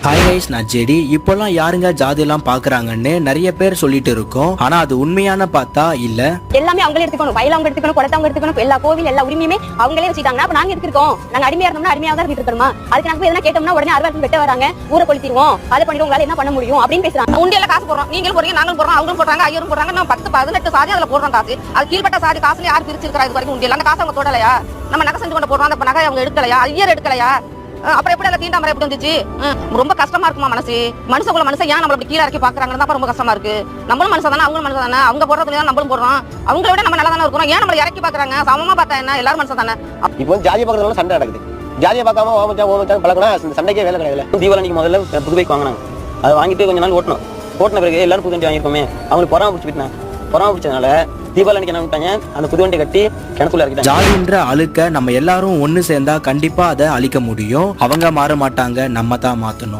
Hi guys, நான் JD. இப்போல்லாம் யாருங்க ஜாதியெல்லாம் பாக்குறாங்கன்னு நிறைய பேர் சொல்லிட்டு இருக்கோம். ஆனா அது உண்மையான பார்த்தா இல்ல. எல்லாமே அவங்களே எடுத்துக்கணும், வயல அவங்க எடுத்துக்கணும், குளத்தை அவங்க எடுத்துக்கணும், எல்லா கோவில் எல்லா உரிமையுமே அவங்களே வச்சுட்டாங்க. அப்ப நாங்க எடுத்துக்கோம், நாங்க அடிமையா இருந்தோம்னா அடிமையா தான் இருக்கணுமா? அதுக்கு நாங்க எதனா கேட்டோம்னா உடனே அறுவாள் வெட்ட வராங்க, ஊரை கொளுத்திடுவோம், அதை பண்ணிட்டு உங்களால என்ன பண்ண முடியும் அப்படின்னு பேசுறாங்க. உண்டியல்ல காசு போடுறோம், நீங்களும் போறீங்க, நாங்களும் போடுறோம், அவங்களும் போடுறாங்க, ஐயரும் போடுறாங்க. நம்ம 10-18 சாதி அதுல போடுறோம் காசு. அது கீழ்பட்ட சாதி காசுல யார் பிரிச்சிருக்கா இது வரைக்கும் உண்டியல்? அந்த காசு அவங்க தொடலையா? நம்ம நகை செஞ்சு கொண்டு போடுறோம், அந்த நகை அவங்க எடுக்கலையா? ஐயர் எடுக்கலையா? அப்புறம் எப்படி அந்த தீண்டாமரை எப்படி வந்துச்சு? ரொம்ப கஷ்டமா இருக்குமா மனசு? மனுஷன் ஏன் நம்மள அப்படி கீழே இறக்கி பாக்குறாங்கன்னு தான் ரொம்ப கஷ்டமா இருக்கு. நம்மளும் மனுஷன் தானே, அவங்களும் மனுஷன் தானே. அவங்க போடுறதுல தான் நம்மளும் போடுறோம். அவங்கள விட நம்ம நல்லா தானே இருக்கிறோம். ஏன் நம்மள இறக்கி பாக்குறாங்க? சமமா பார்த்தா என்ன, எல்லாரும் மனுஷன் தானே. இப்போ ஜாதியை பார்க்கறதுனால சண்டை நடக்குது. ஜாதியை பார்க்காம ஓமச்சான் பழக்கினா இந்த சண்டைக்கே வேலை கிடையாது. தீபாவளிக்கு முதல்ல புது பைக் வாங்கினாங்க. அதை வாங்கிட்டு கொஞ்ச நாள் ஓட்டின பிறகு எல்லாரும் புது வண்டி வாங்கிருக்கோமே, அவங்களுக்கு பொறாம பிடிச்சதுனால தீபாவளிக்கு என்ன பண்ணிட்டாங்க, அந்த புது வண்டி கட்டி கிணத்துல இறக்கிட்டாங்க. ஜாதின்ற அழுக்க நம்ம எல்லாரும் ஒண்ணு சேர்ந்தா கண்டிப்பா அதை அழிக்க முடியும். அவங்க மாற மாட்டாங்க, நம்ம தான் மாத்தணும்.